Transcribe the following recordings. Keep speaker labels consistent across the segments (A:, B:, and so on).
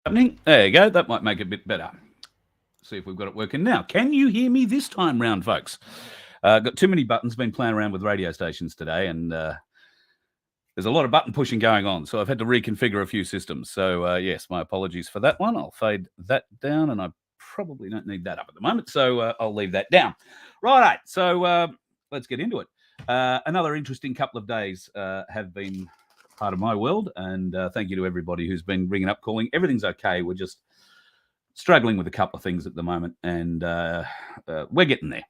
A: happening. There you go. That might make it a bit better. See if we've got it working now. Can you hear me this time round, folks? Got too many buttons. Been playing around with radio stations today, and there's a lot of button pushing going on. So I've had to reconfigure a few systems. So yes, my apologies for that one. I'll fade that down, and I probably don't need that up at the moment. So I'll leave that down. Right. So let's get into it. Another interesting couple of days have been part of my world, and thank you to everybody who's been ringing up, calling. Everything's okay. We're just struggling with a couple of things at the moment, and we're getting there.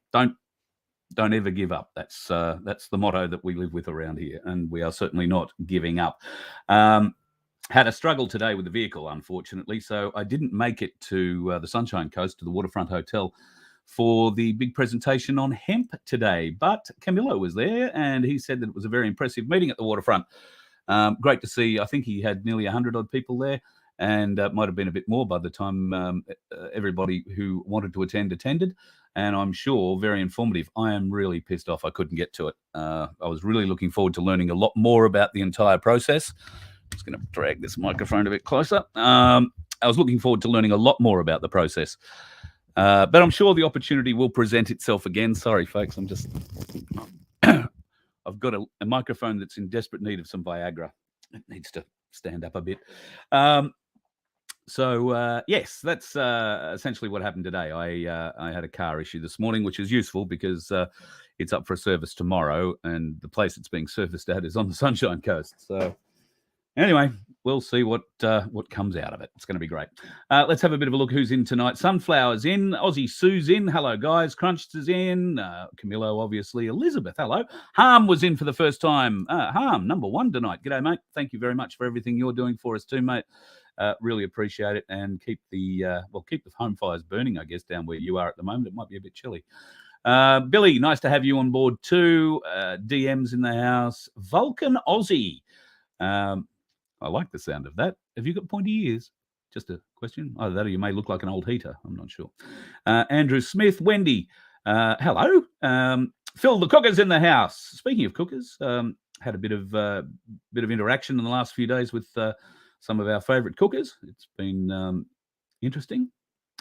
A: Don't ever give up. That's the motto that we live with around here, and we are certainly not giving up. Had a struggle today with the vehicle, unfortunately, so I didn't make it to the Sunshine Coast, to the Waterfront Hotel, for the big presentation on hemp today. But Camillo was there, and he said that it was a very impressive meeting at the Waterfront. Great to see. I think he had nearly 100-odd people there, and might have been a bit more by the time everybody who wanted to attended. And I'm sure very informative. I am really pissed off I couldn't get to it. I was really looking forward to learning a lot more about the entire process. I'm just going to drag this microphone a bit closer. I was looking forward to learning a lot more about the process. But I'm sure the opportunity will present itself again. Sorry, folks, I'm just... I've got a microphone that's in desperate need of some Viagra. It needs to stand up a bit. So yes, that's essentially what happened today. I had a car issue this morning, which is useful because it's up for a service tomorrow, and the place it's being serviced at is on the Sunshine Coast. So anyway, we'll see what comes out of it. It's going to be great. Let's have a bit of a look who's in tonight. Sunflower's in. Aussie Sue's in. Hello, guys. Crunched is in. Camillo, obviously. Elizabeth, hello. Harm was in for the first time. Harm, number one tonight. G'day, mate. Thank you very much for everything you're doing for us too, mate. Really appreciate it, and keep the home fires burning, I guess, down where you are at the moment. It might be a bit chilly. Billy, nice to have you on board too. DM's in the house. Vulcan Aussie. I like the sound of that. Have you got pointy ears? Just a question. Either that or you may look like an old heater. I'm not sure. Andrew Smith, Wendy, hello. Phil, the cooker's in the house. Speaking of cookers, had a bit of interaction in the last few days with some of our favourite cookers. It's been interesting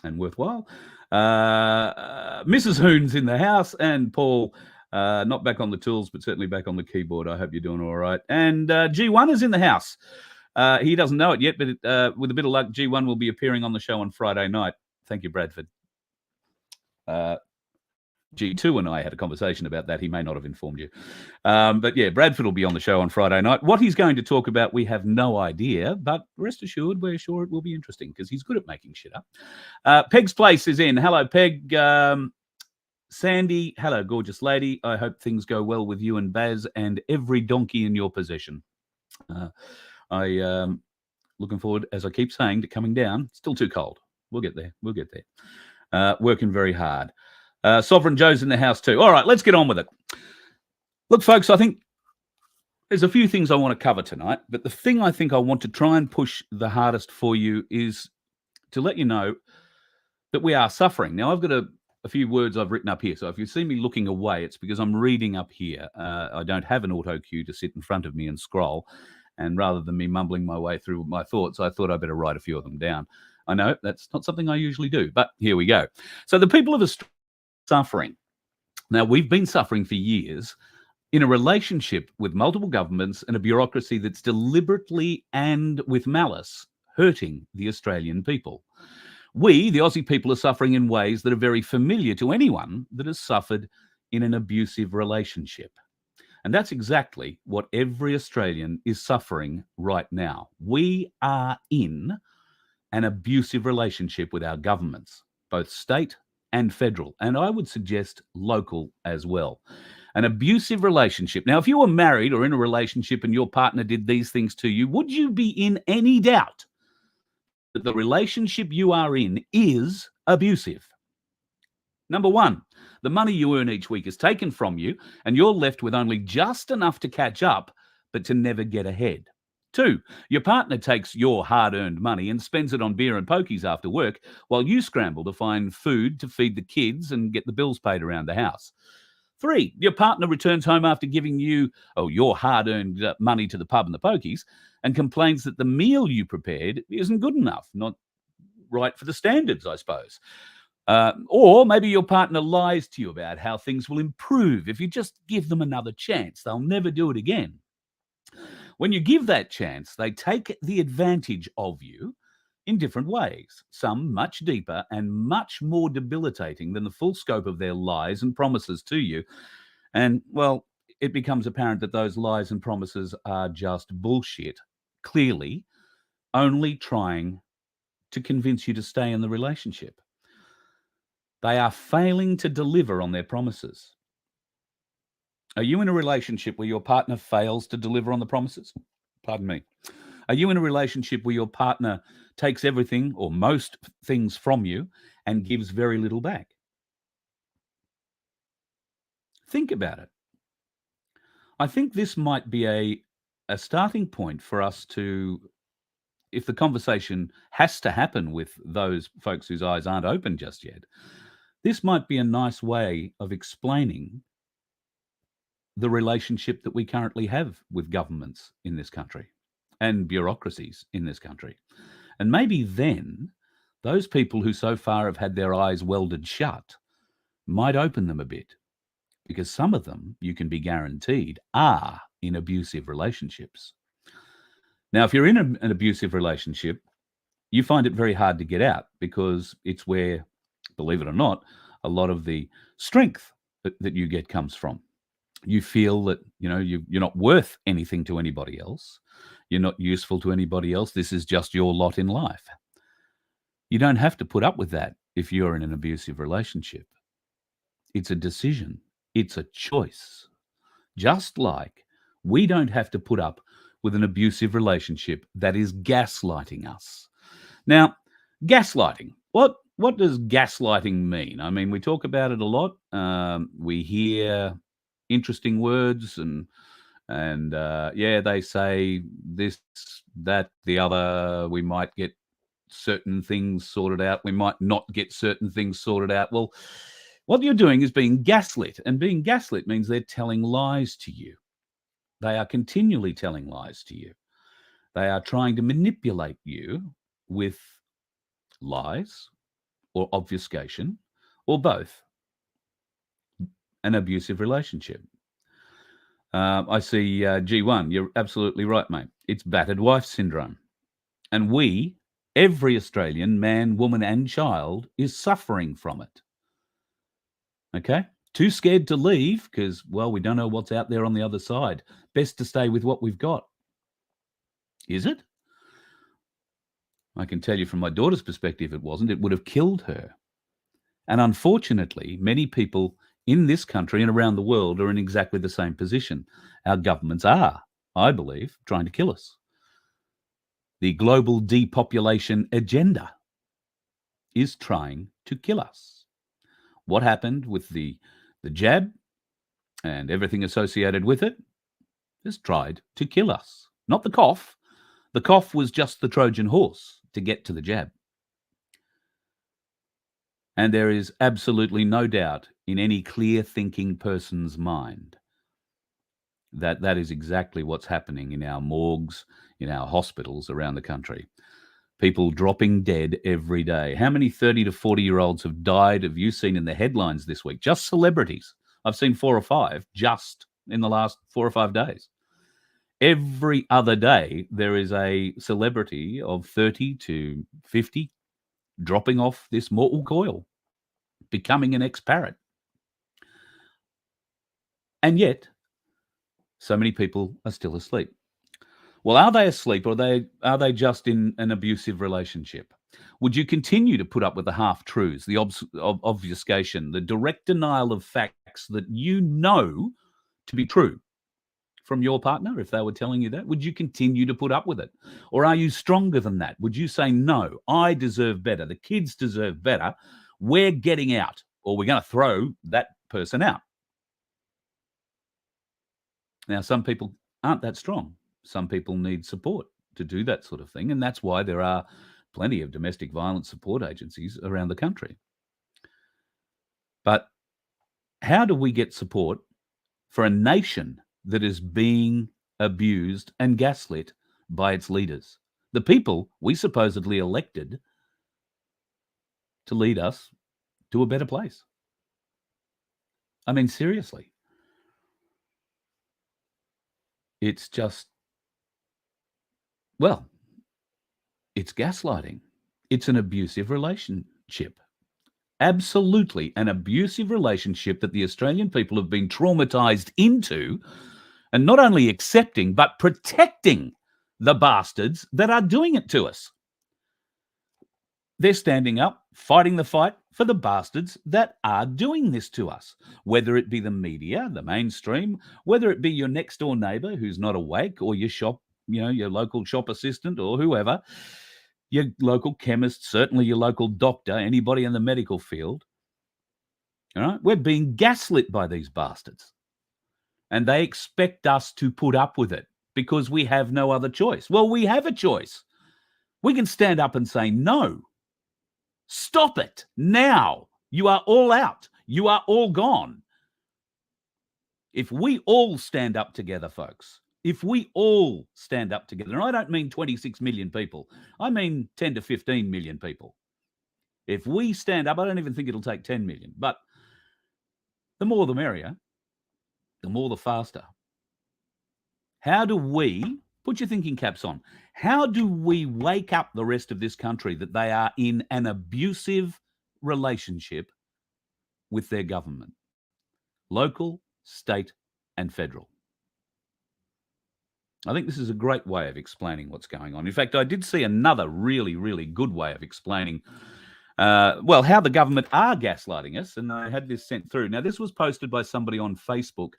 A: and worthwhile. Mrs. Hoon's in the house, and Paul, not back on the tools, but certainly back on the keyboard. I hope you're doing all right. And G1 is in the house. He doesn't know it yet, but with a bit of luck, G1 will be appearing on the show on Friday night. Thank you, Bradford. G2 and I had a conversation about that. He may not have informed you. But yeah, Bradford will be on the show on Friday night. What he's going to talk about, we have no idea, but rest assured, we're sure it will be interesting because he's good at making shit up. Peg's Place is in. Hello, Peg. Sandy, hello, gorgeous lady. I hope things go well with you and Baz and every donkey in your possession. I looking forward, as I keep saying, to coming down. Still too cold. We'll get there. Working very hard. Sovereign Joe's in the house too. All right, let's get on with it. Look, folks, I think there's a few things I want to cover tonight, but the thing I think I want to try and push the hardest for you is to let you know that we are suffering. Now, I've got a few words I've written up here, so if you see me looking away, it's because I'm reading up here. I don't have an auto cue to sit in front of me and scroll, and rather than me mumbling my way through my thoughts, I thought I'd better write a few of them down. I know that's not something I usually do, but here we go. So the people of Australia suffering. Now, we've been suffering for years in a relationship with multiple governments and a bureaucracy that's deliberately and with malice hurting the Australian people. We, the Aussie people, are suffering in ways that are very familiar to anyone that has suffered in an abusive relationship. And that's exactly what every Australian is suffering right now. We are in an abusive relationship with our governments, both state and federal, and I would suggest local as well. An abusive relationship. Now, if you were married or in a relationship and your partner did these things to you, would you be in any doubt that the relationship you are in is abusive? Number one, the money you earn each week is taken from you, and you're left with only just enough to catch up, but to never get ahead. 2, your partner takes your hard-earned money and spends it on beer and pokies after work while you scramble to find food to feed the kids and get the bills paid around the house. 3, your partner returns home after giving you your hard-earned money to the pub and the pokies and complains that the meal you prepared isn't good enough, not right for the standards, I suppose. Or maybe your partner lies to you about how things will improve if you just give them another chance. They'll never do it again. When you give that chance, they take the advantage of you in different ways, some much deeper and much more debilitating than the full scope of their lies and promises to you. And, well, it becomes apparent that those lies and promises are just bullshit, clearly only trying to convince you to stay in the relationship. They are failing to deliver on their promises. Are you in a relationship where your partner fails to deliver on the promises? Pardon me. Are you in a relationship where your partner takes everything or most things from you and gives very little back? Think about it. I think this might be a starting point for us to, if the conversation has to happen with those folks whose eyes aren't open just yet, this might be a nice way of explaining the relationship that we currently have with governments in this country and bureaucracies in this country. And maybe then those people who so far have had their eyes welded shut might open them a bit, because some of them, you can be guaranteed, are in abusive relationships. Now, if you're in an abusive relationship, you find it very hard to get out, because it's where, believe it or not, a lot of the strength that you get comes from. You feel that, you're not worth anything to anybody else. You're not useful to anybody else. This is just your lot in life. You don't have to put up with that if you're in an abusive relationship. It's a decision. It's a choice. Just like we don't have to put up with an abusive relationship that is gaslighting us. Now, gaslighting. What does gaslighting mean? I mean, we talk about it a lot. We hear interesting words and they say this, that, the other. We might get certain things sorted out. We might not get certain things sorted out. Well, what you're doing is being gaslit, and being gaslit means they're telling lies to you. They are continually telling lies to you. They are trying to manipulate you with lies or obfuscation or both. An abusive relationship. I see G1. You're absolutely right, mate. It's battered wife syndrome. And every Australian, man, woman, and child, is suffering from it. Okay? Too scared to leave because, well, we don't know what's out there on the other side. Best to stay with what we've got. Is it? I can tell you from my daughter's perspective, it wasn't. It would have killed her. And unfortunately, many people in this country and around the world are in exactly the same position. Our governments are, I believe, trying to kill us. The global depopulation agenda is trying to kill us. What happened with the jab and everything associated with it has tried to kill us. Not the cough. The cough was just the Trojan horse to get to the jab. And there is absolutely no doubt in any clear-thinking person's mind that that is exactly what's happening in our morgues, in our hospitals around the country. People dropping dead every day. How many 30 to 40-year-olds have died? Have you seen in the headlines this week? Just celebrities. I've seen 4 or 5 just in the last 4 or 5 days. Every other day, there is a celebrity of 30 to 50 dropping off this mortal coil, becoming an ex-parrot. And yet, so many people are still asleep. Well, are they asleep, or are they just in an abusive relationship? Would you continue to put up with the half-truths, the obfuscation, the direct denial of facts that you know to be true from your partner if they were telling you that? Would you continue to put up with it? Or are you stronger than that? Would you say, no, I deserve better, the kids deserve better, we're getting out, or we're going to throw that person out? Now, some people aren't that strong. Some people need support to do that sort of thing, and that's why there are plenty of domestic violence support agencies around the country. But How do we get support for a nation that is being abused and gaslit by its leaders? The people we supposedly elected to lead us to a better place. I mean, seriously. It's just, well, it's gaslighting. It's an abusive relationship. Absolutely an abusive relationship that the Australian people have been traumatized into, and not only accepting, but protecting the bastards that are doing it to us. They're standing up, fighting the fight for the bastards that are doing this to us, whether it be the media, the mainstream, whether it be your next door neighbour who's not awake, or your shop, your local shop assistant, or whoever, your local chemist, certainly your local doctor, anybody in the medical field. All right, we're being gaslit by these bastards, and they expect us to put up with it because we have no other choice. Well, we have a choice. We can stand up and say, no, stop it now. You are all out. You are all gone. If we all stand up together, folks, if we all stand up together, and I don't mean 26 million people, I mean 10 to 15 million people. If we stand up, I don't even think it'll take 10 million, but the more the merrier, the more the faster. How do we, put your thinking caps on, how do we wake up the rest of this country that they are in an abusive relationship with their government, local, state, and federal? I think this is a great way of explaining what's going on. In fact, I did see another really, really good way of explaining, how the government are gaslighting us, and I had this sent through. Now, this was posted by somebody on Facebook.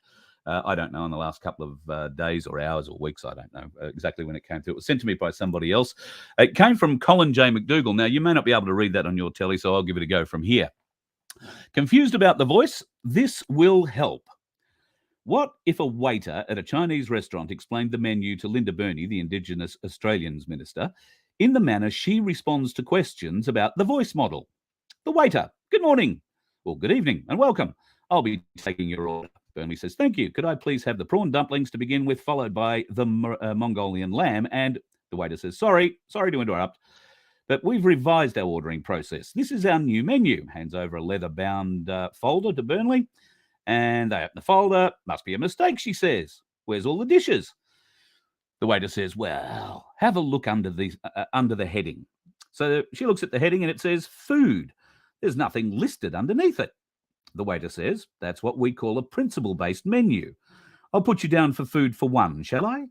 A: I don't know, in the last couple of days or hours or weeks. I don't know exactly when it came through. It was sent to me by somebody else. It came from Colin J. McDougall. Now, you may not be able to read that on your telly, so I'll give it a go from here. Confused about the voice? This will help. What if a waiter at a Chinese restaurant explained the menu to Linda Burney, the Indigenous Australians Minister, in the manner she responds to questions about the voice model? The waiter: good morning, or good evening, and welcome. I'll be taking your order. Burnley says, thank you. Could I please have the prawn dumplings to begin with, followed by the Mongolian lamb? And the waiter says, sorry to interrupt, but we've revised our ordering process. This is our new menu. Hands over a leather-bound folder to Burnley, and they open the folder. Must be a mistake, she says. Where's all the dishes? The waiter says, well, have a look under the heading. So she looks at the heading and it says food. There's nothing listed underneath it. The waiter says, that's what we call a principle-based menu. I'll put you down for food for one, shall I?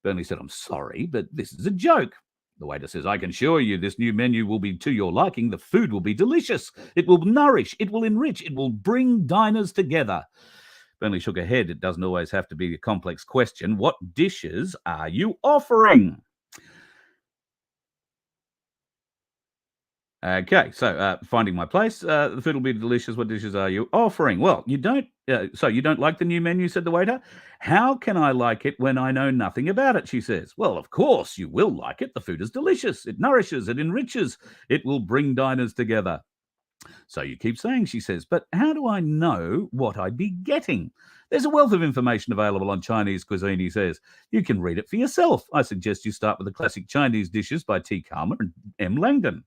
A: Burnley said, I'm sorry, but this is a joke. The waiter says, I can assure you this new menu will be to your liking. The food will be delicious. It will nourish. It will enrich. It will bring diners together. Burnley shook her head. It doesn't always have to be a complex question. What dishes are you offering? Okay, so finding my place. The food will be delicious. What dishes are you offering? Well, you don't. So you don't like the new menu, said the waiter. How can I like it when I know nothing about it? She says. Well, of course you will like it. The food is delicious. It nourishes. It enriches. It will bring diners together. So you keep saying, she says, but how do I know what I'd be getting? There's a wealth of information available on Chinese cuisine, he says. You can read it for yourself. I suggest you start with the classic Chinese dishes by T. Kalmer and M. Langdon.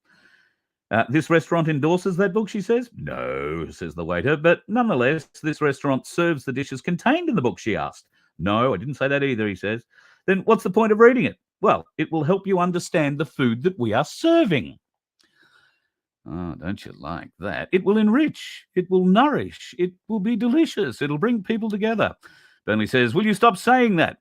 A: This restaurant endorses that book, she says. No, says the waiter, but nonetheless, this restaurant serves the dishes contained in the book, she asked. No, I didn't say that either, he says. Then what's the point of reading it? Well, it will help you understand the food that we are serving. Oh, don't you like that? It will enrich. It will nourish. It will be delicious. It'll bring people together. Burnley says, will you stop saying that?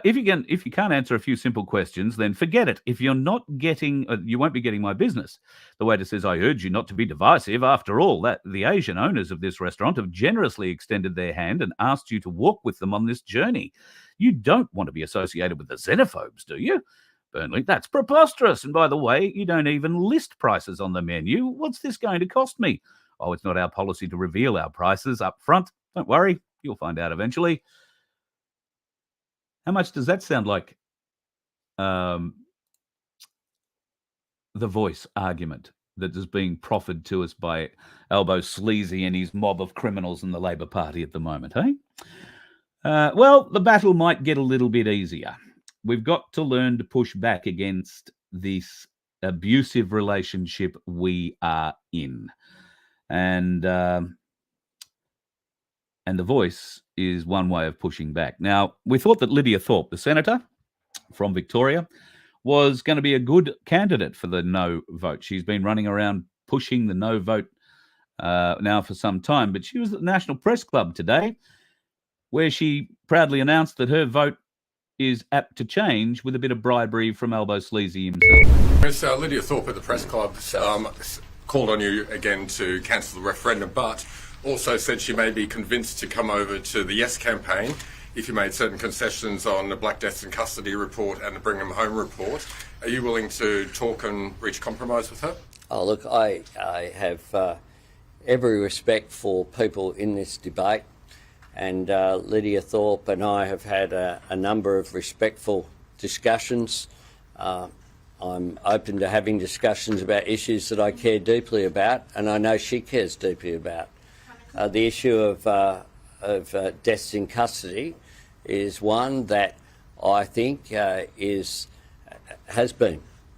A: If you can't answer a few simple questions, then forget it. If you're not getting, you won't be getting my business. The waiter says, I urge you not to be divisive. After all, that the Asian owners of this restaurant have generously extended their hand and asked you to walk with them on this journey. You don't want to be associated with the xenophobes, do you? Burnley, that's preposterous. And by the way, you don't even list prices on the menu. What's this going to cost me? Oh, it's not our policy to reveal our prices up front. Don't worry, you'll find out eventually. How much does that sound like the voice argument that is being proffered to us by Albo Sleazy and his mob of criminals in the Labor Party at the moment, hey? Well, the battle might get a little bit easier. We've got to learn to push back against this abusive relationship we are in. And the voice is one way of pushing back. Now, we thought that Lydia Thorpe, the senator from Victoria, was going to be a good candidate for the no vote. She's been running around pushing the no vote now for some time, but she was at the National Press Club today, where she proudly announced that her vote is apt to change with a bit of bribery from Albo Sleazy himself.
B: Miss Lydia Thorpe at the press club called on you again to cancel the referendum, but also said she may be convinced to come over to the Yes campaign if you made certain concessions on the Black Deaths in Custody report and the Bring Them Home report. Are you willing to talk and reach compromise with her?
C: Oh, look, I have every respect for people in this debate, and Lydia Thorpe and I have had a number of respectful discussions. I'm open to having discussions about issues that I care deeply about, and I know she cares deeply about. The issue of deaths in custody is one that I think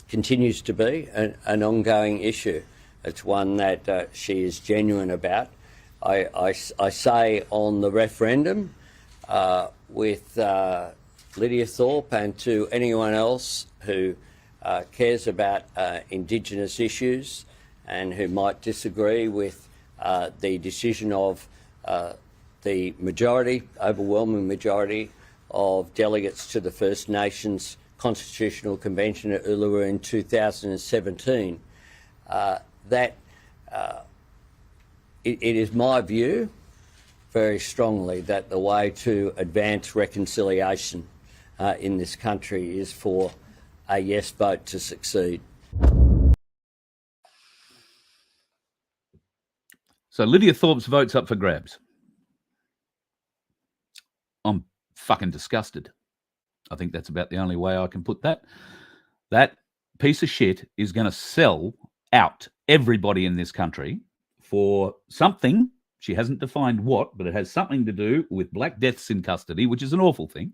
C: continues to be an ongoing issue. It's one that she is genuine about. I say on the referendum with Lydia Thorpe and to anyone else who cares about Indigenous issues and who might disagree with the decision of the majority, overwhelming majority of delegates to the First Nations Constitutional Convention at Uluru in 2017, that it is my view very strongly that the way to advance reconciliation in this country is for a yes vote to succeed.
A: So Lydia Thorpe's vote's up for grabs. I'm fucking disgusted. I think that's about the only way I can put that. That piece of shit is going to sell out everybody in this country for something. She hasn't defined what, but it has something to do with black deaths in custody, which is an awful thing.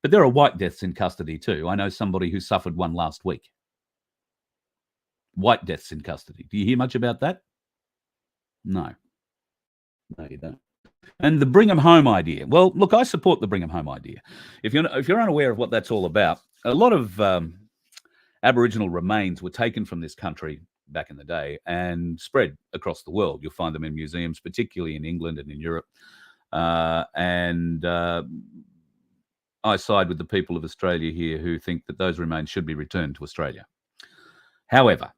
A: But there are white deaths in custody too. I know somebody who suffered one last week. White deaths in custody. Do you hear much about that? No. No, you don't. And the bring them home idea. Well, look, I support the bring them home idea. If you're unaware of what that's all about, a lot of Aboriginal remains were taken from this country back in the day and spread across the world. You'll find them in museums, particularly in England and in Europe. I side with the people of Australia here who think that those remains should be returned to Australia. However,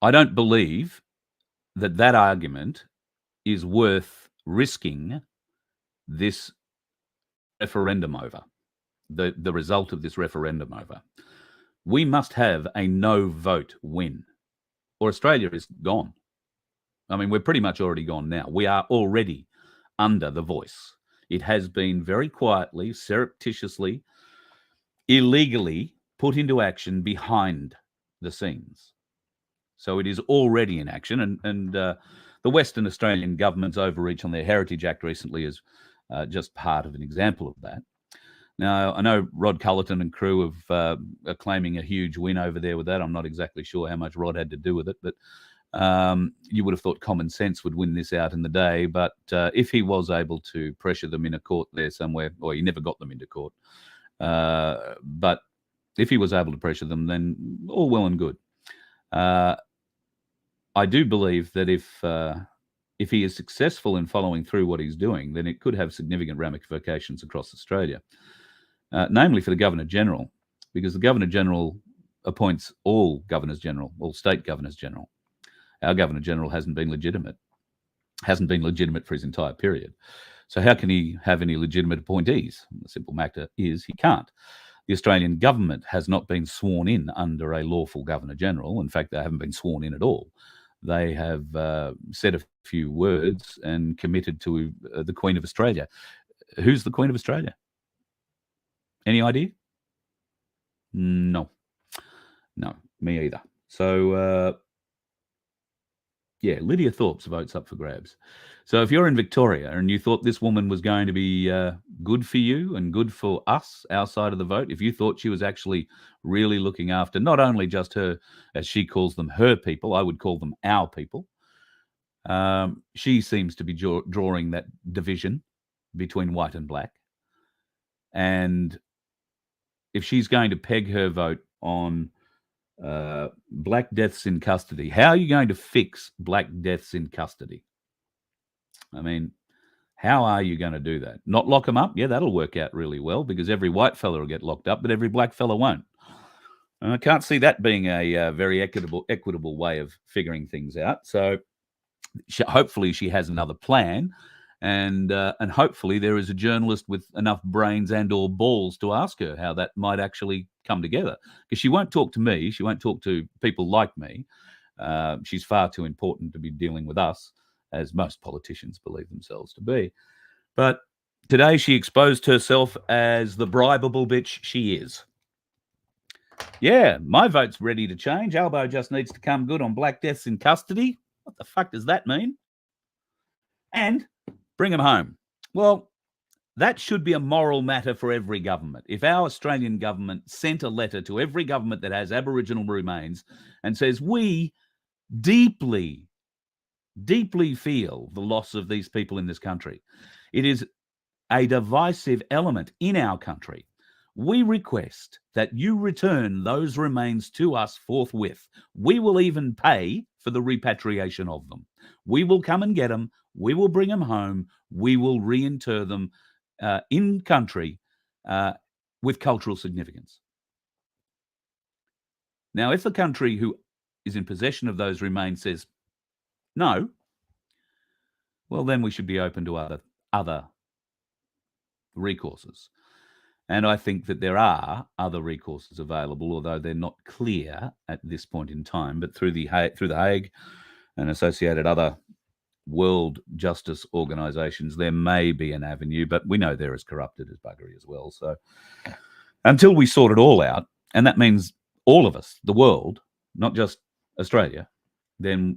A: I don't believe that argument is worth risking this referendum over, the result of this referendum over. We must have a no vote win, or Australia is gone. I mean, we're pretty much already gone now. We are already under the voice. It has been very quietly, surreptitiously, illegally put into action behind the scenes. So it is already in action, and the Western Australian government's overreach on their Heritage Act recently is just part of an example of that. Now, I know Rod Cullerton and crew are claiming a huge win over there with that. I'm not exactly sure how much Rod had to do with it, but you would have thought common sense would win this out in the day. But if he was able to pressure them in a court there somewhere, or he never got them into court, but if he was able to pressure them, then all well and good. I do believe that if he is successful in following through what he's doing, then it could have significant ramifications across Australia, namely for the Governor-General, because the Governor-General appoints all Governors-General, all state Governors-General. Our Governor-General hasn't been legitimate for his entire period. So how can he have any legitimate appointees? The simple matter is he can't. The Australian government has not been sworn in under a lawful Governor-General. In fact, they haven't been sworn in at all. They have said a few words and committed to the Queen of Australia. Who's the Queen of Australia? Any idea? No, me either. So, yeah, Lydia Thorpe's vote's up for grabs. So if you're in Victoria and you thought this woman was going to be good for you and good for us, our side of the vote, if you thought she was actually really looking after not only just her, as she calls them, her people, I would call them our people, she seems to be drawing that division between white and black. And if she's going to peg her vote on black deaths in custody, how are you going to fix black deaths in custody? I mean, how are you going to do that? Not lock them up? Yeah, that'll work out really well because every white fella will get locked up, but every black fella won't. And I can't see that being a very equitable way of figuring things out. So hopefully she has another plan, and hopefully there is a journalist with enough brains and or balls to ask her how that might actually come together. Because she won't talk to me. She won't talk to people like me. She's far too important to be dealing with us, as most politicians believe themselves to be. But today she exposed herself as the bribable bitch she is. Yeah, my vote's ready to change. Albo just needs to come good on black deaths in custody. What the fuck does that mean? And bring them home. Well, that should be a moral matter for every government. If our Australian government sent a letter to every government that has Aboriginal remains and says, we deeply feel the loss of these people in this country. It is a divisive element in our country. We request that you return those remains to us forthwith. We will even pay for the repatriation of them. We will come and get them. We will bring them home. We will reinter them in country with cultural significance. Now, if the country who is in possession of those remains says no, well, then we should be open to other recourses. And I think that there are other recourses available, although they're not clear at this point in time. But through the Hague and associated other world justice organisations, there may be an avenue, but we know they're as corrupted as buggery as well. So until we sort it all out, and that means all of us, the world, not just Australia, then,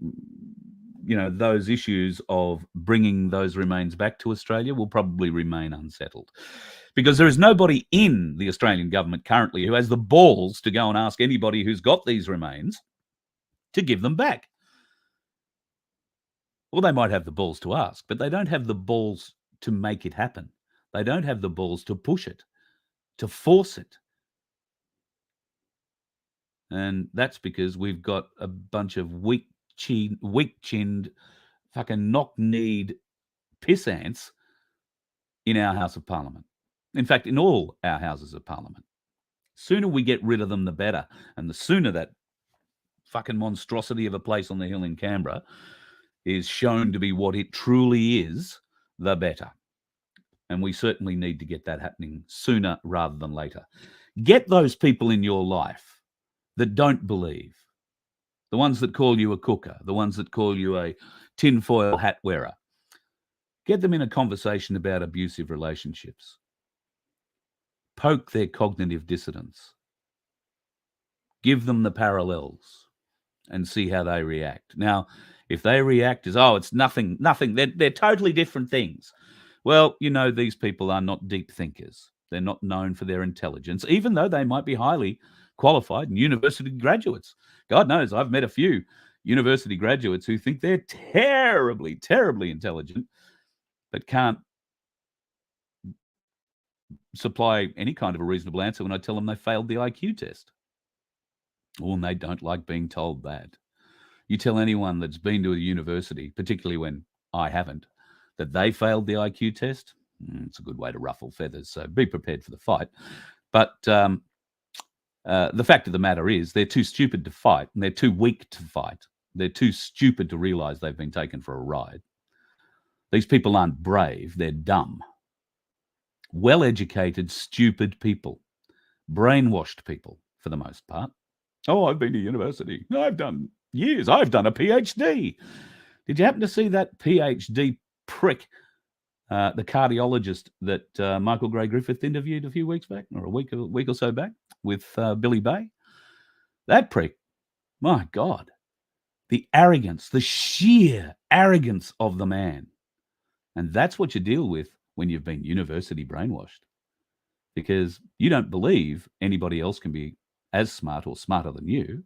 A: you know, those issues of bringing those remains back to Australia will probably remain unsettled. Because there is nobody in the Australian government currently who has the balls to go and ask anybody who's got these remains to give them back. Well, they might have the balls to ask, but they don't have the balls to make it happen. They don't have the balls to push it, to force it. And that's because we've got a bunch of weak-chinned, fucking knock-kneed pissants in our House of Parliament. In fact, in all our Houses of Parliament. Sooner we get rid of them, the better. And the sooner that fucking monstrosity of a place on the hill in Canberra is shown to be what it truly is, the better. And we certainly need to get that happening sooner rather than later. Get those people in your life that don't believe, the ones that call you a cooker, the ones that call you a tinfoil hat wearer. Get them in a conversation about abusive relationships. Poke their cognitive dissonance. Give them the parallels and see how they react. Now, if they react as, oh, it's nothing, they're totally different things. Well, you know, these people are not deep thinkers. They're not known for their intelligence, even though they might be highly qualified and university graduates. God knows, I've met a few university graduates who think they're terribly, terribly intelligent, but can't supply any kind of a reasonable answer when I tell them they failed the IQ test. Oh, and they don't like being told that. You tell anyone that's been to a university, particularly when I haven't, that they failed the IQ test, it's a good way to ruffle feathers, so be prepared for the fight. But the fact of the matter is they're too stupid to fight, and they're too weak to fight. They're too stupid to realise they've been taken for a ride. These people aren't brave, they're dumb. Well-educated, stupid people. Brainwashed people, for the most part. Oh, I've been to university. I've done years. I've done a PhD. Did you happen to see that PhD prick, the cardiologist that Michael Gray-Griffith interviewed a few weeks back, or a week or so back, with Billy Bay? That prick My God, the arrogance, the sheer arrogance of the man. And that's what you deal with when you've been university brainwashed, because you don't believe anybody else can be as smart or smarter than you,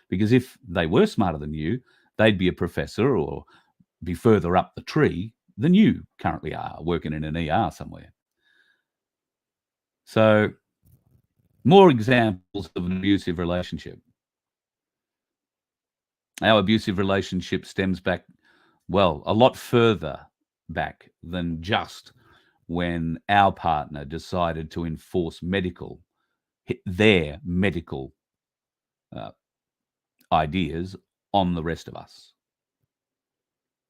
A: because if they were smarter than you, they'd be a professor or be further up the tree than you currently are, working in an ER somewhere. So, more examples of an abusive relationship. Our abusive relationship stems back, well, a lot further back than just when our partner decided to enforce their medical ideas on the rest of us.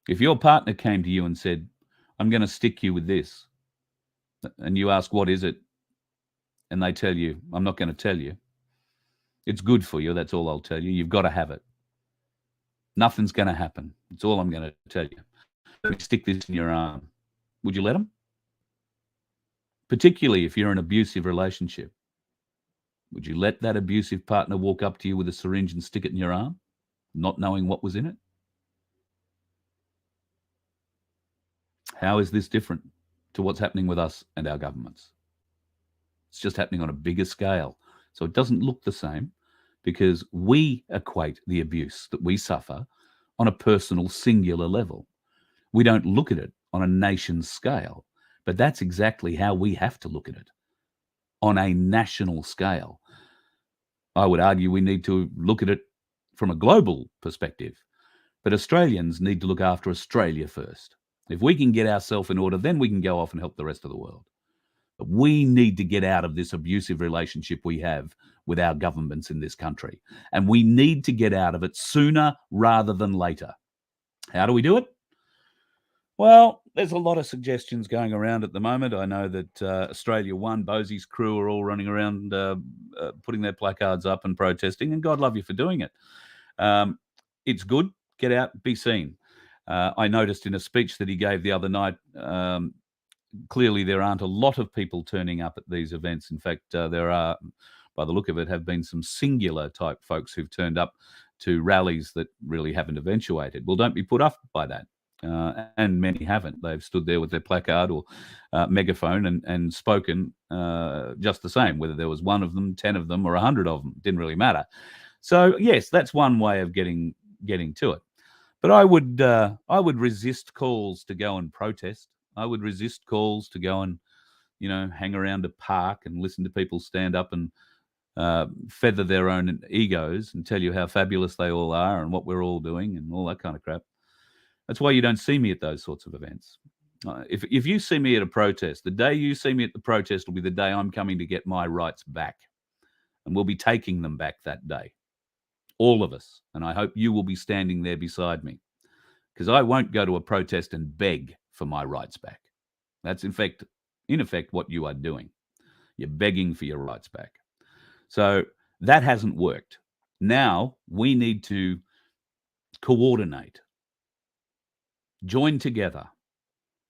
A: If your partner came to you and said, I'm going to stick you with this, and you ask, what is it? And they tell you, I'm not going to tell you. It's good for you. That's all I'll tell you. You've got to have it. Nothing's going to happen. That's all I'm going to tell you. Let me stick this in your arm. Would you let them? Particularly if you're in an abusive relationship. Would you let that abusive partner walk up to you with a syringe and stick it in your arm, not knowing what was in it? How is this different to what's happening with us and our governments? It's just happening on a bigger scale. So it doesn't look the same, because we equate the abuse that we suffer on a personal, singular level. We don't look at it on a nation scale, but that's exactly how we have to look at it, on a national scale. I would argue we need to look at it from a global perspective, but Australians need to look after Australia first. If we can get ourselves in order, then we can go off and help the rest of the world. But we need to get out of this abusive relationship we have with our governments in this country. And we need to get out of it sooner rather than later. How do we do it? Well, there's a lot of suggestions going around at the moment. I know that Australia One, Bosie's crew are all running around putting their placards up and protesting, and God love you for doing it. It's good. Get out, be seen. I noticed in a speech that he gave the other night, clearly there aren't a lot of people turning up at these events. In fact, there are, by the look of it, have been some singular type folks who've turned up to rallies that really haven't eventuated. Well, don't be put off by that. And many haven't. They've stood there with their placard or megaphone and spoken just the same, whether there was one of them, 10 of them, or 100 of them. Didn't really matter. So, yes, that's one way of getting to it. But I would resist calls to go and protest. I would resist calls to go and, hang around a park and listen to people stand up and feather their own egos and tell you how fabulous they all are and what we're all doing and all that kind of crap. That's why you don't see me at those sorts of events. If you see me at a protest, the day you see me at the protest will be the day I'm coming to get my rights back. And we'll be taking them back that day. All of us. And I hope you will be standing there beside me. Because I won't go to a protest and beg for my rights back. That's in effect what you are doing. You're begging for your rights back. So that hasn't worked. Now we need to coordinate, join together,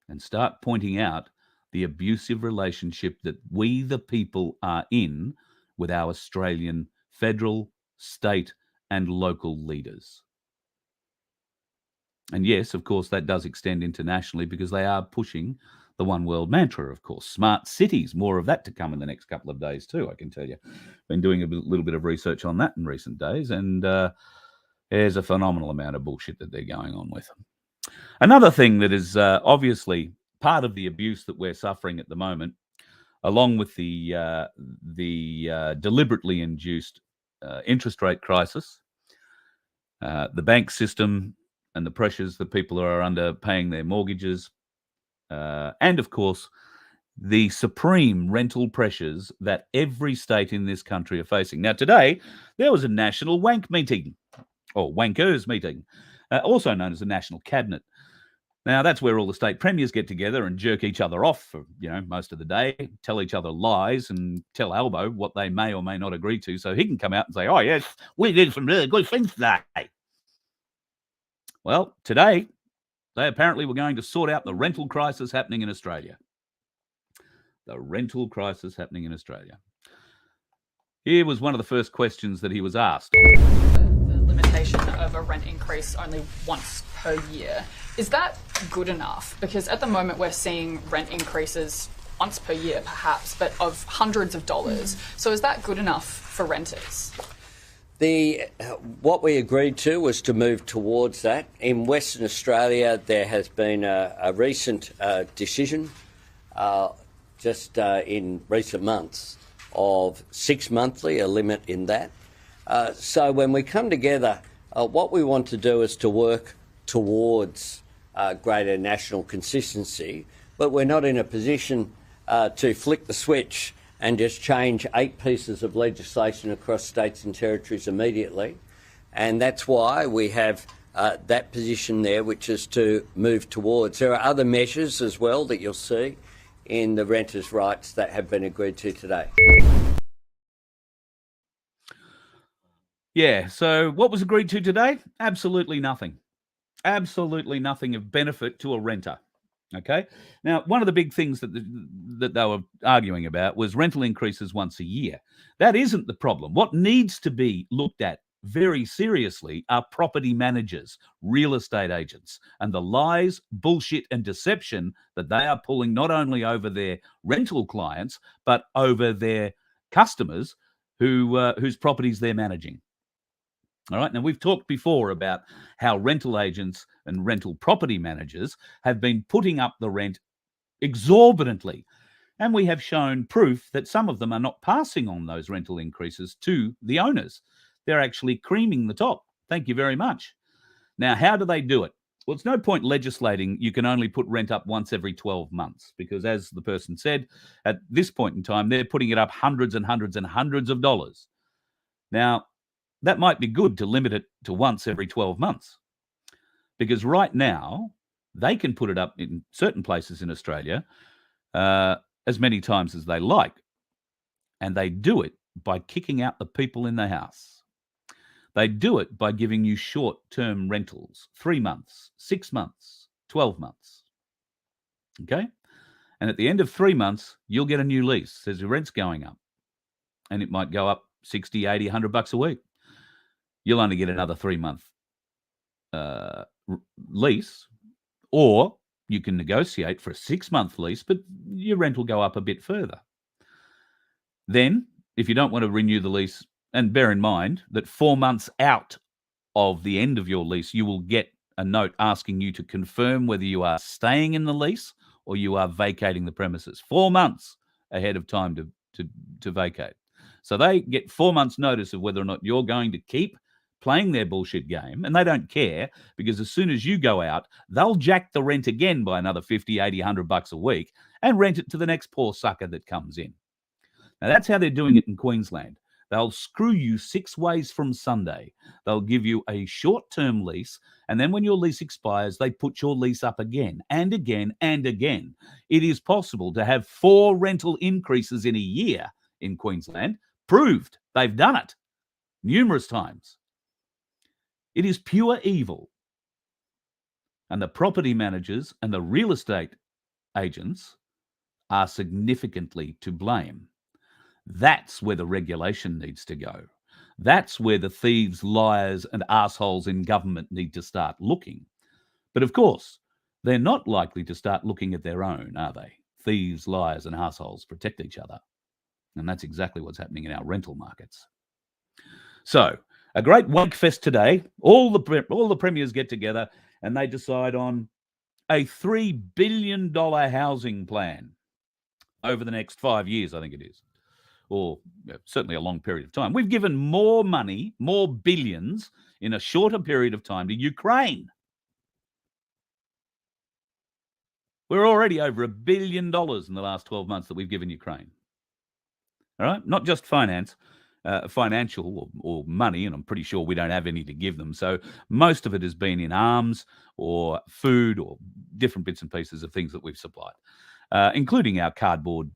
A: and start pointing out the abusive relationship that we, the people, are in with our Australian federal, state, and local leaders. And yes, of course, that does extend internationally because they are pushing the one world mantra, of course. Smart cities, more of that to come in the next couple of days too, I can tell you. Been doing a little bit of research on that in recent days, and there's a phenomenal amount of bullshit that they're going on with. Another thing that is obviously part of the abuse that we're suffering at the moment, along with the deliberately induced interest rate crisis, the bank system and the pressures that people are under paying their mortgages, and of course, the supreme rental pressures that every state in this country are facing. Now, today, there was a national wank meeting, or wankers meeting, also known as a national cabinet. Now, that's where all the state premiers get together and jerk each other off for, most of the day, tell each other lies and tell Albo what they may or may not agree to so he can come out and say, oh, yes, we did some really good things today. Well, today, they apparently were going to sort out the rental crisis happening in Australia. The rental crisis happening in Australia. Here was one of the first questions that he was asked.
D: The limitations rent increase only once per year. Is that good enough? Because at the moment we're seeing rent increases once per year perhaps, but of hundreds of dollars. So is that good enough for renters?
C: What we agreed to was to move towards that. In Western Australia, there has been a recent decision just in recent months of 6 monthly, a limit in that. So when we come together, what we want to do is to work towards greater national consistency, but we're not in a position to flick the switch and just change 8 pieces of legislation across states and territories immediately. And that's why we have that position there, which is to move towards. There are other measures as well that you'll see in the renters' rights that have been agreed to today.
A: Yeah, so what was agreed to today? Absolutely nothing. Absolutely nothing of benefit to a renter. Okay. Now, one of the big things that they were arguing about was rental increases once a year. That isn't the problem. What needs to be looked at very seriously are property managers, real estate agents, and the lies, bullshit, and deception that they are pulling not only over their rental clients, but over their customers whose properties they're managing. All right. Now, we've talked before about how rental agents and rental property managers have been putting up the rent exorbitantly. And we have shown proof that some of them are not passing on those rental increases to the owners. They're actually creaming the top. Thank you very much. Now, how do they do it? Well, it's no point legislating you can only put rent up once every 12 months because, as the person said, at this point in time, they're putting it up hundreds and hundreds and hundreds of dollars. Now, that might be good to limit it to once every 12 months because right now they can put it up in certain places in Australia as many times as they like. And they do it by kicking out the people in the house. They do it by giving you short-term rentals, 3 months, 6 months, 12 months. Okay? And at the end of 3 months, you'll get a new lease. Says your rent's going up. And it might go up 60, 80, $100 a week. You'll only get another 3-month lease, or you can negotiate for a 6-month lease, but your rent will go up a bit further. Then, if you don't want to renew the lease, and bear in mind that 4 months out of the end of your lease, you will get a note asking you to confirm whether you are staying in the lease or you are vacating the premises. 4 months ahead of time to vacate. So they get 4 months notice of whether or not you're going to keep playing their bullshit game, and they don't care because as soon as you go out, they'll jack the rent again by another 50, 80, $100 a week and rent it to the next poor sucker that comes in. Now, that's how they're doing it in Queensland. They'll screw you 6 ways from Sunday. They'll give you a short-term lease, and then when your lease expires, they put your lease up again and again and again. It is possible to have 4 rental increases in a year in Queensland. Proved. They've done it numerous times. It is pure evil. And the property managers and the real estate agents are significantly to blame. That's where the regulation needs to go. That's where the thieves, liars, and assholes in government need to start looking. But of course, they're not likely to start looking at their own, are they? Thieves, liars, and assholes protect each other. And that's exactly what's happening in our rental markets. So, a great wankfest today. All the premiers get together and they decide on a $3 billion housing plan over the next 5 years, I think it is, or certainly a long period of time. We've given more money, more billions in a shorter period of time to Ukraine. We're already over $1 billion in the last 12 months that we've given Ukraine. All right, not just financial or money, and I'm pretty sure we don't have any to give them. So most of it has been in arms or food or different bits and pieces of things that we've supplied, including our cardboard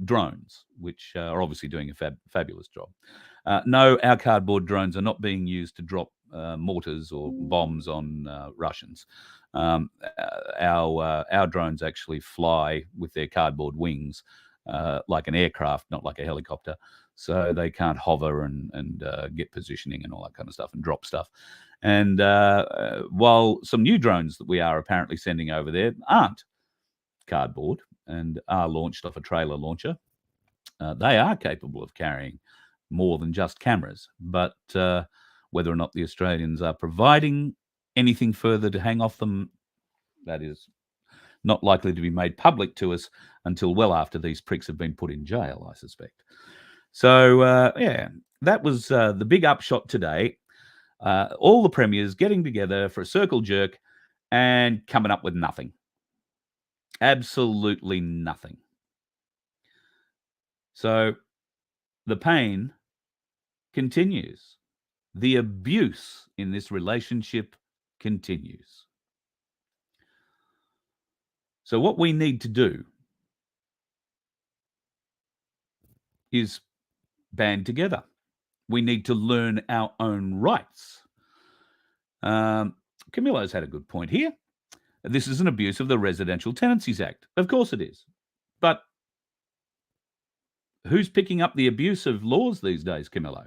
A: drones, which are obviously doing a fabulous job. No, our cardboard drones are not being used to drop mortars or bombs on Russians. Our drones actually fly with their cardboard wings like an aircraft, not like a helicopter. So they can't hover and get positioning and all that kind of stuff and drop stuff. And while some new drones that we are apparently sending over there aren't cardboard and are launched off a trailer launcher, they are capable of carrying more than just cameras. But whether or not the Australians are providing anything further to hang off them, that is not likely to be made public to us until well after these pricks have been put in jail, I suspect. So, yeah, that was the big upshot today. All the premiers getting together for a circle jerk and coming up with nothing. Absolutely nothing. So the pain continues. The abuse in this relationship continues. So what we need to do is band together. We need to learn our own rights. Camilo's had a good point here. This is an abuse of the Residential Tenancies Act. Of course it is. But who's picking up the abuse of laws these days, Camillo?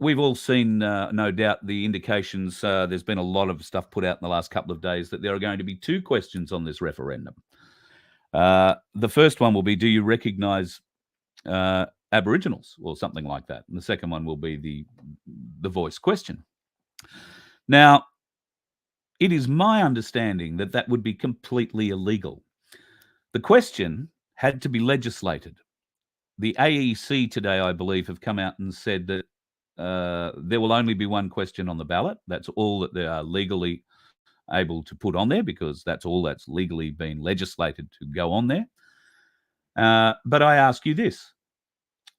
A: We've all seen, no doubt, the indications. There's been a lot of stuff put out in the last couple of days that there are going to be 2 questions on this referendum. The first one will be, do you recognise Aboriginals or something like that? And the second one will be the voice question. Now, it is my understanding that that would be completely illegal. The question had to be legislated. The AEC today, I believe, have come out and said that there will only be 1 question on the ballot. That's all that they are legally able to put on there, because that's all that's legally been legislated to go on there. But I ask you this.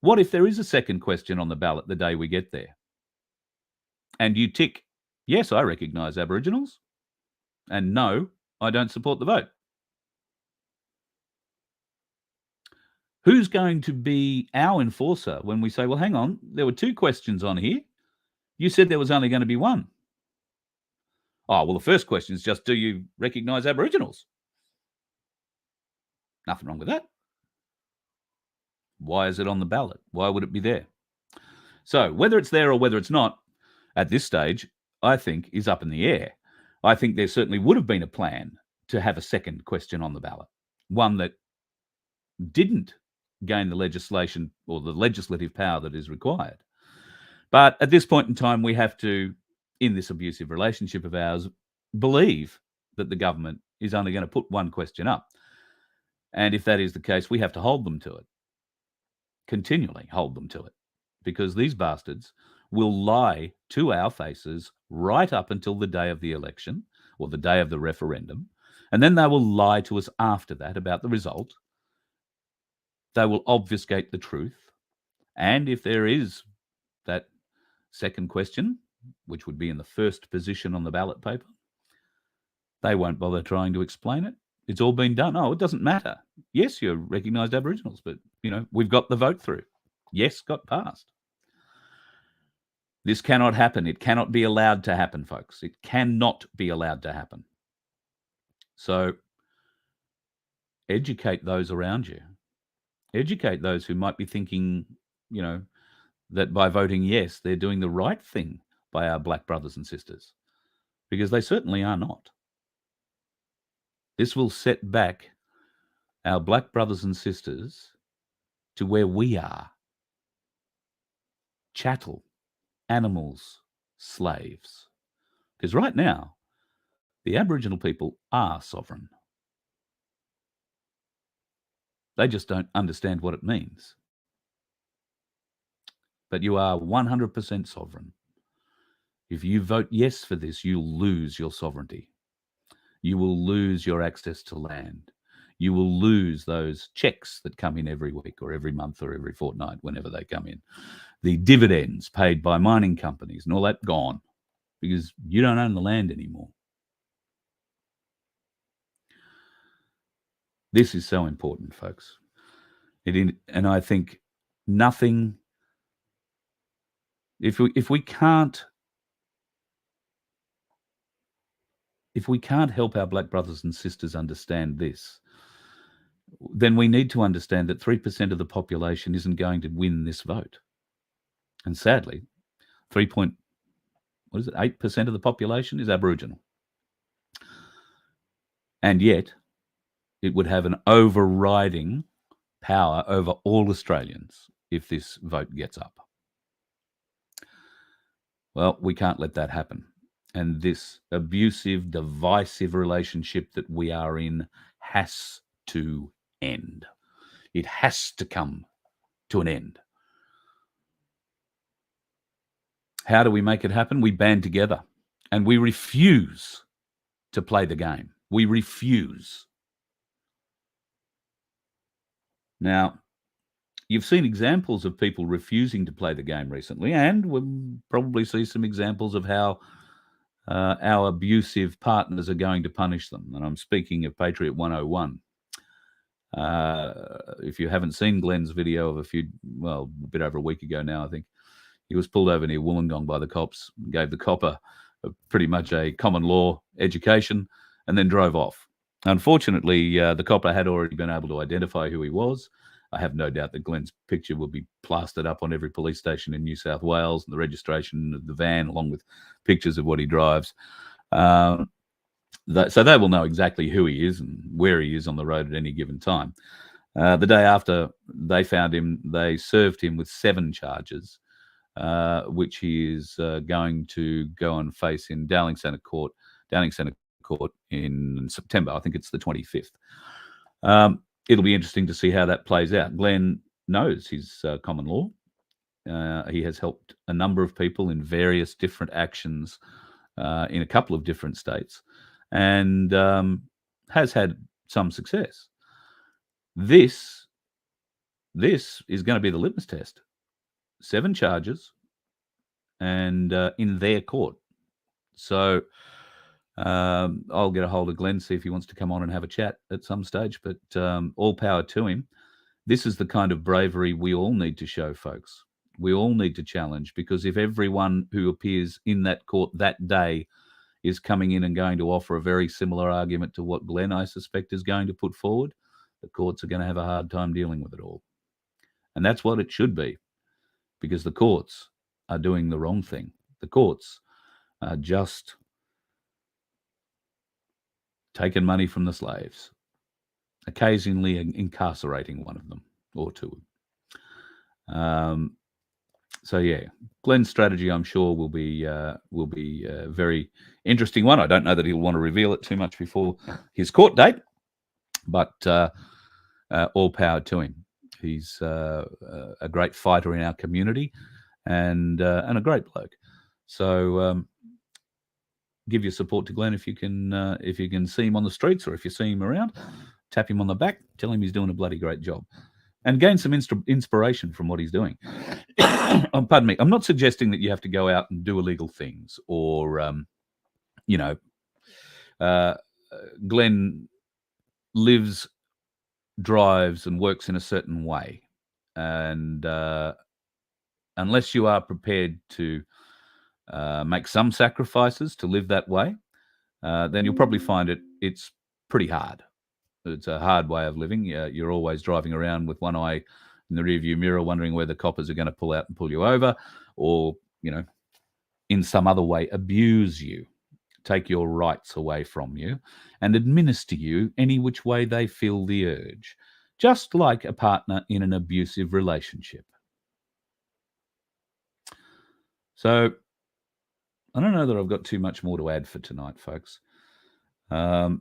A: What if there is a second question on the ballot the day we get there? And you tick, yes, I recognise Aboriginals, and no, I don't support the vote. Who's going to be our enforcer when we say, well, hang on, there were 2 questions on here. You said there was only going to be 1. Oh, well, the first question is just, do you recognise Aboriginals? Nothing wrong with that. Why is it on the ballot? Why would it be there? So whether it's there or whether it's not, at this stage, I think is up in the air. I think there certainly would have been a plan to have a second question on the ballot, one that didn't gain the legislation or the legislative power that is required. But at this point in time, we have to, in this abusive relationship of ours, believe that the government is only going to put 1 question up. And if that is the case, we have to hold them to it. Continually hold them to it. Because these bastards will lie to our faces right up until the day of the election or the day of the referendum. And then they will lie to us after that about the result. They will obfuscate the truth. And if there is that second question, which would be in the first position on the ballot paper, they won't bother trying to explain it. It's all been done. Oh, it doesn't matter. Yes, you're recognised Aboriginals, but, we've got the vote through. Yes, got passed. This cannot happen. It cannot be allowed to happen, folks. It cannot be allowed to happen. So educate those around you. Educate those who might be thinking, that by voting yes, they're doing the right thing by our black brothers and sisters, because they certainly are not. This will set back our black brothers and sisters to where we are. Chattel, animals, slaves. Because right now, the Aboriginal people are sovereign. They just don't understand what it means. But you are 100% sovereign. If you vote yes for this, you'll lose your sovereignty. You will lose your access to land. You will lose those checks that come in every week or every month or every fortnight, whenever they come in. The dividends paid by mining companies and all that gone, because you don't own the land anymore. This is so important, folks. And I think nothing, if we can't help our black brothers and sisters understand this, then we need to understand that 3% of the population isn't going to win this vote. And sadly, 8% of the population is Aboriginal. And yet it would have an overriding power over all Australians if this vote gets up. Well, we can't let that happen. And this abusive, divisive relationship that we are in has to end. It has to come to an end. How do we make it happen? We band together and we refuse to play the game. We refuse. Now, you've seen examples of people refusing to play the game recently, and we'll probably see some examples of how our abusive partners are going to punish them. And I'm speaking of Patriot 101. If you haven't seen Glenn's video of a bit over a week ago now, I think, he was pulled over near Wollongong by the cops, gave the cop pretty much a common law education, and then drove off. Unfortunately, the copper had already been able to identify who he was. I have no doubt that Glenn's picture will be plastered up on every police station in New South Wales, and the registration of the van, along with pictures of what he drives. So they will know exactly who he is and where he is on the road at any given time. The day after they found him, they served him with 7 charges, which he is going to go and face in Dowling Centre Court in September. I think it's the 25th. It'll be interesting to see how that plays out. Glenn knows his common law. He has helped a number of people in various different actions in a couple of different states, and has had some success. This is going to be the litmus test. 7 charges, and in their court. So I'll get a hold of Glenn, see if he wants to come on and have a chat at some stage, but all power to him. This is the kind of bravery we all need to show, folks. We all need to challenge, because if everyone who appears in that court that day is coming in and going to offer a very similar argument to what Glenn, I suspect, is going to put forward, the courts are going to have a hard time dealing with it all. And that's what it should be, because the courts are doing the wrong thing. The courts are just taking money from the slaves, occasionally incarcerating one of them or two. So yeah, Glenn's strategy, I'm sure, will be a very interesting one. I don't know that he'll want to reveal it too much before his court date, but all power to him. He's a great fighter in our community, and a great bloke. So give your support to Glenn if you can see him on the streets, or if you see him around, tap him on the back, tell him he's doing a bloody great job, and gain some inspiration from what he's doing. Pardon me. I'm not suggesting that you have to go out and do illegal things, or Glenn lives, drives, and works in a certain way, and unless you are prepared to make some sacrifices to live that way, then you'll probably find it's pretty hard. It's a hard way of living. You're always driving around with one eye in the rearview mirror, wondering where the coppers are going to pull out and pull you over, or in some other way abuse you, take your rights away from you, and administer you any which way they feel the urge, just like a partner in an abusive relationship. So I don't know that I've got too much more to add for tonight, folks. I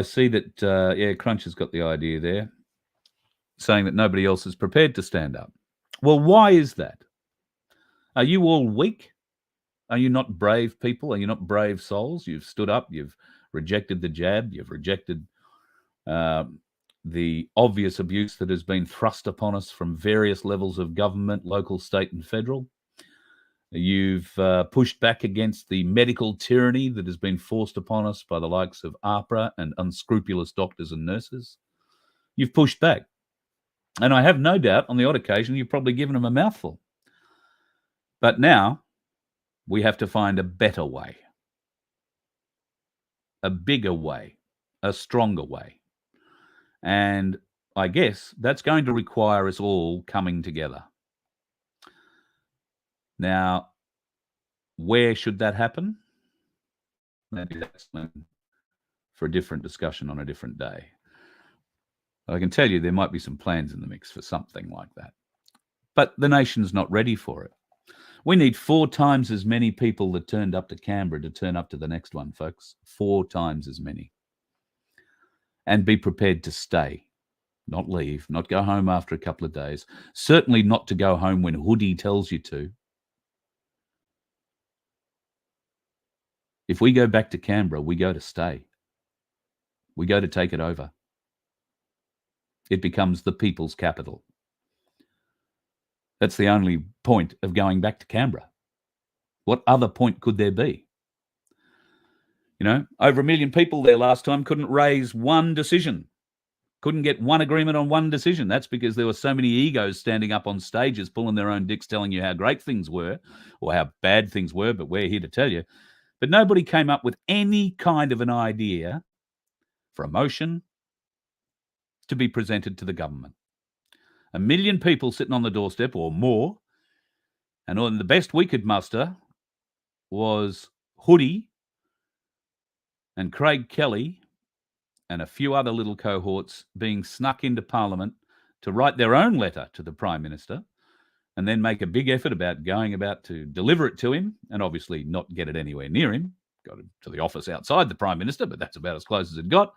A: see that, Crunch has got the idea there, saying that nobody else is prepared to stand up. Well, why is that? Are you all weak? Are you not brave people? Are you not brave souls? You've stood up, you've rejected the jab, you've rejected the obvious abuse that has been thrust upon us from various levels of government, local, state, and federal. You've pushed back against the medical tyranny that has been forced upon us by the likes of APRA and unscrupulous doctors and nurses. You've pushed back. And I have no doubt on the odd occasion you've probably given them a mouthful. But now we have to find a better way, a bigger way, a stronger way. And I guess that's going to require us all coming together. Now, where should that happen? Maybe that's for a different discussion on a different day. I can tell you there might be some plans in the mix for something like that. But the nation's not ready for it. We need 4 times as many people that turned up to Canberra to turn up to the next one, folks. 4 times as many. And be prepared to stay, not leave, not go home after a couple of days. Certainly not to go home when Hoodie tells you to. If we go back to Canberra, we go to stay. We go to take it over. It becomes the people's capital. That's the only point of going back to Canberra. What other point could there be? You know, over 1 million people there last time couldn't raise one decision. Couldn't get one agreement on one decision. That's because there were so many egos standing up on stages, pulling their own dicks, telling you how great things were or how bad things were, but we're here to tell you. But nobody came up with any kind of an idea for a motion to be presented to the government. 1 million people sitting on the doorstep or more, and on the best we could muster was Hoodie and Craig Kelly and a few other little cohorts being snuck into Parliament to write their own letter to the Prime Minister and then make a big effort about going about to deliver it to him and obviously not get it anywhere near him. Got it to the office outside the Prime Minister, but that's about as close as it got.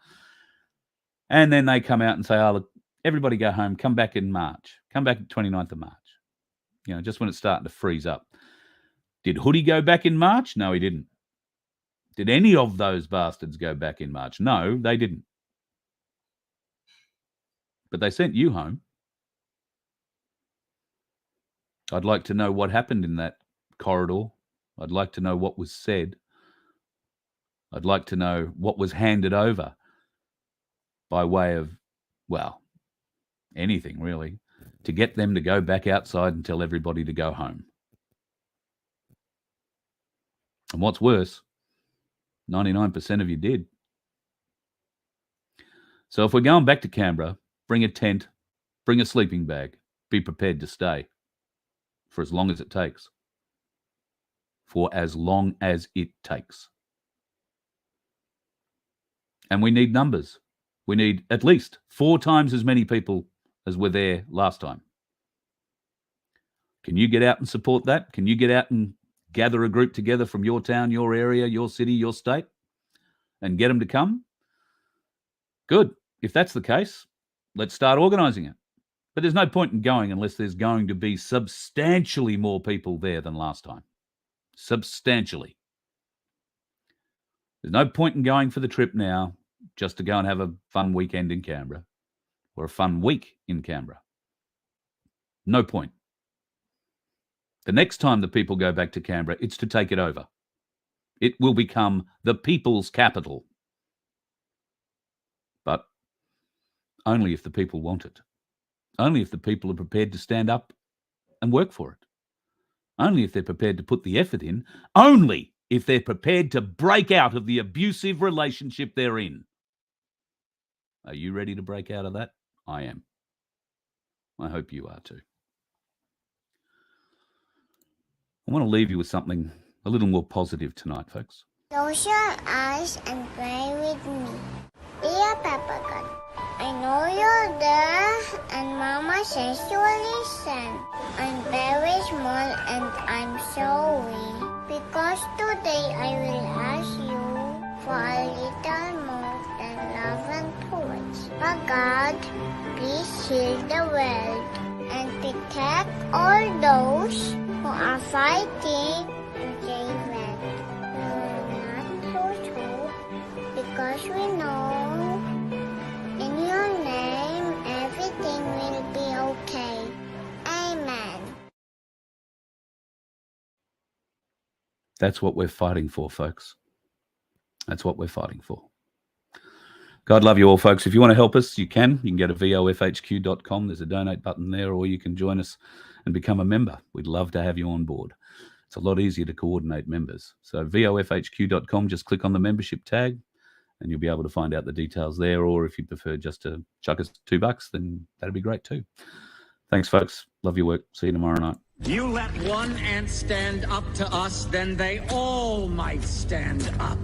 A: And then they come out and say, oh, look, everybody go home, come back in March. Come back 29th of March. You know, just when it's starting to freeze up. Did Hoodie go back in March? No, he didn't. Did any of those bastards go back in March? No, they didn't. But they sent you home. I'd like to know what happened in that corridor. I'd like to know what was said. I'd like to know what was handed over by way of, well, anything really, to get them to go back outside and tell everybody to go home. And what's worse, 99% of you did. So if we're going back to Canberra, bring a tent, bring a sleeping bag, be prepared to stay for as long as it takes. For as long as it takes. And we need numbers. We need at least 4 times as many people as were there last time. Can you get out and support that? Can you get out and gather a group together from your town, your area, your city, your state, and get them to come? Good. If that's the case, let's start organising it. But there's no point in going unless there's going to be substantially more people there than last time. Substantially. There's no point in going for the trip now just to go and have a fun weekend in Canberra or a fun week in Canberra. No point. The next time the people go back to Canberra, it's to take it over. It will become the people's capital. But only if the people want it. Only if the people are prepared to stand up and work for it. Only if they're prepared to put the effort in. Only if they're prepared to break out of the abusive relationship they're in. Are you ready to break out of that? I am. I hope you are too. I want to leave you with something a little more positive tonight, folks.
E: Close your eyes and pray with me. Dear Papa God, I know you're there and Mama says you listen. I'm very small and I'm sorry. Because today I will ask you for a little more than love and thoughts. But God, please heal the world and protect all those who are fighting to save it. We will not lose hope because we know in your name everything will be okay. Amen.
A: That's what we're fighting for, folks. That's what we're fighting for. God love you all, folks. If you want to help us, you can. You can go to vofhq.com. There's a donate button there, or you can join us and become a member. We'd love to have you on board. It's a lot easier to coordinate members. So vofhq.com, just click on the membership tag and you'll be able to find out the details there. Or if you prefer just to chuck us $2, then that'd be great too. Thanks, folks. Love your work. See you tomorrow night.
F: You let one ant stand up to us, then they all might stand up.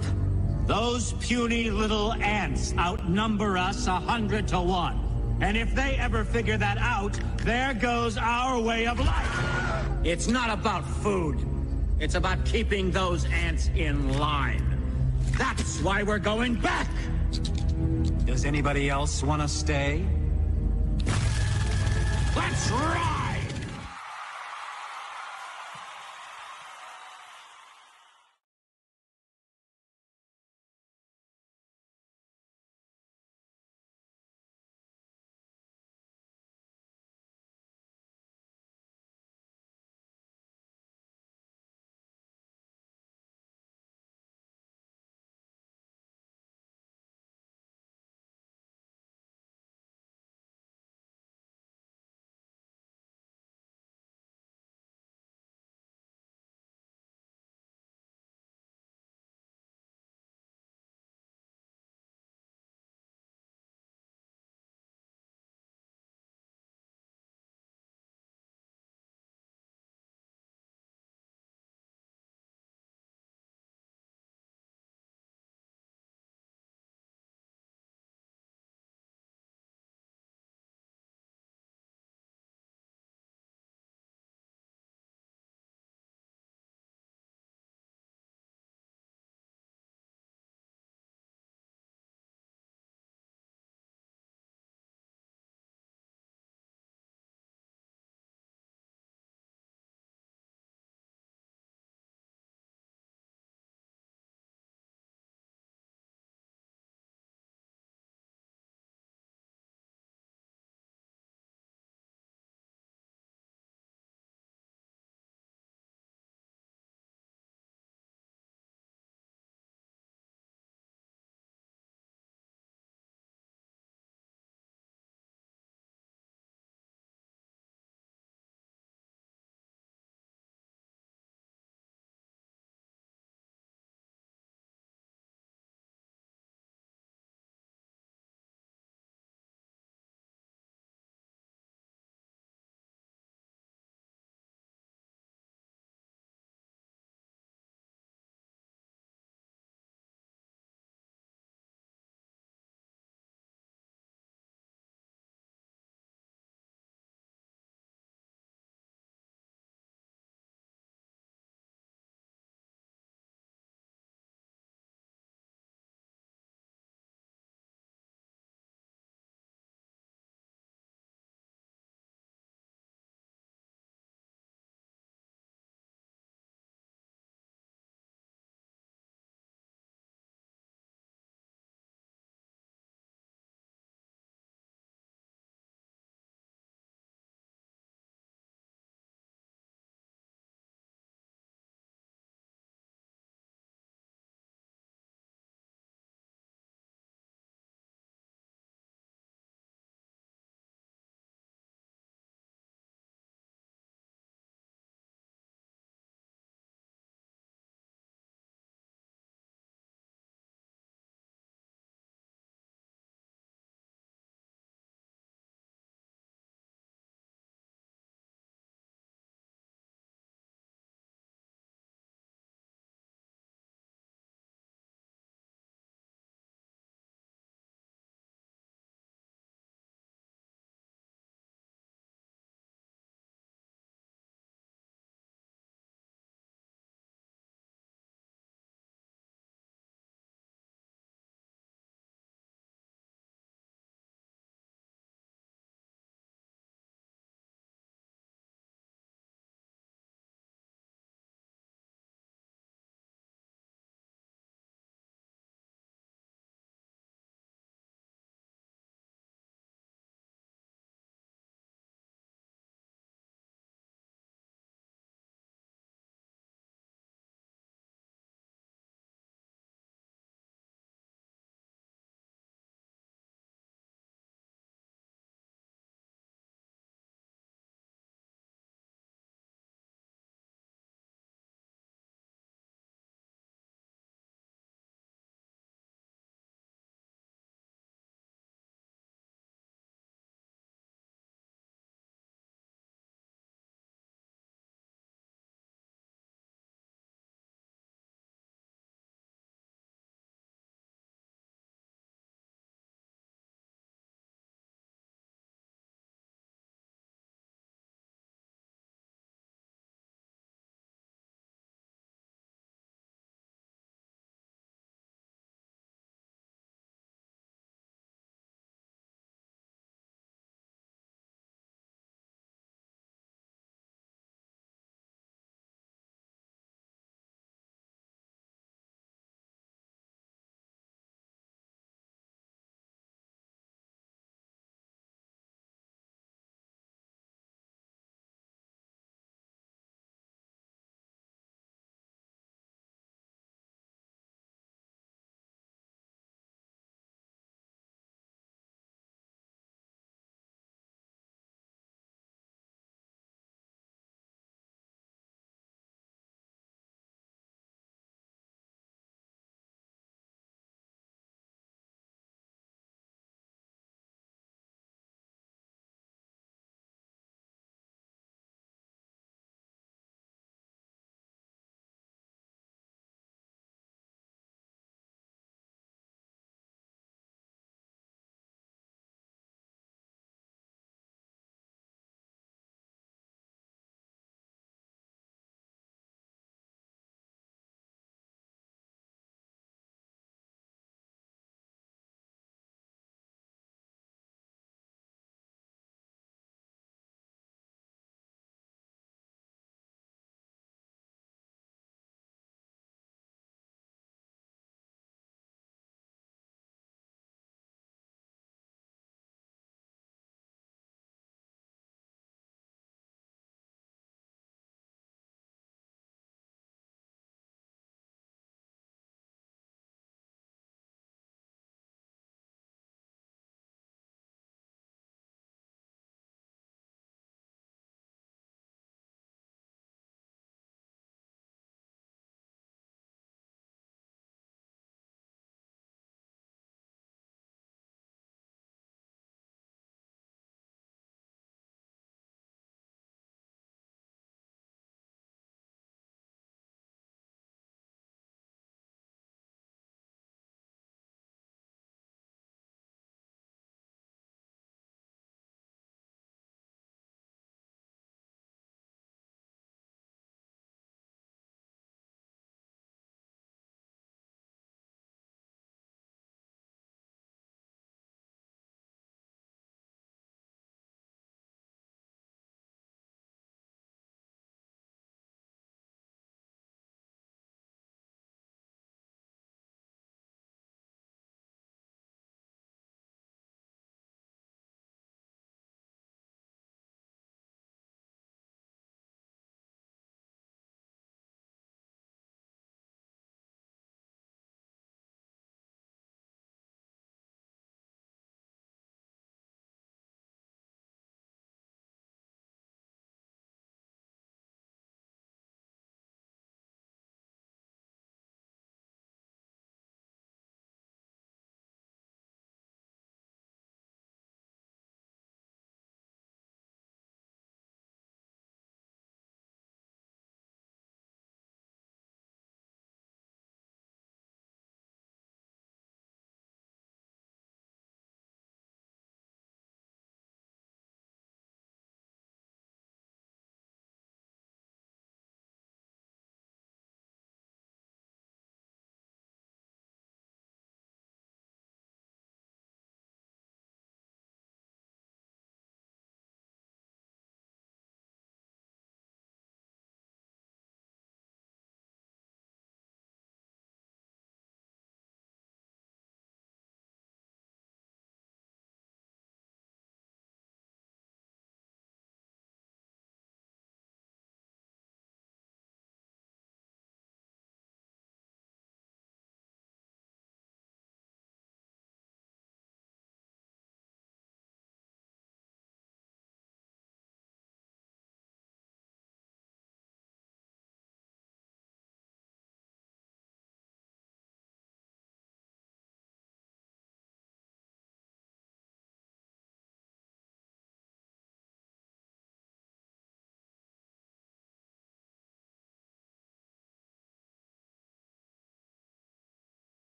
F: Those puny little ants outnumber us 100 to 1. And if they ever figure that out, there goes our way of life. It's not about food. It's about keeping those ants in line. That's why we're going back. Does anybody else want to stay? Let's rock!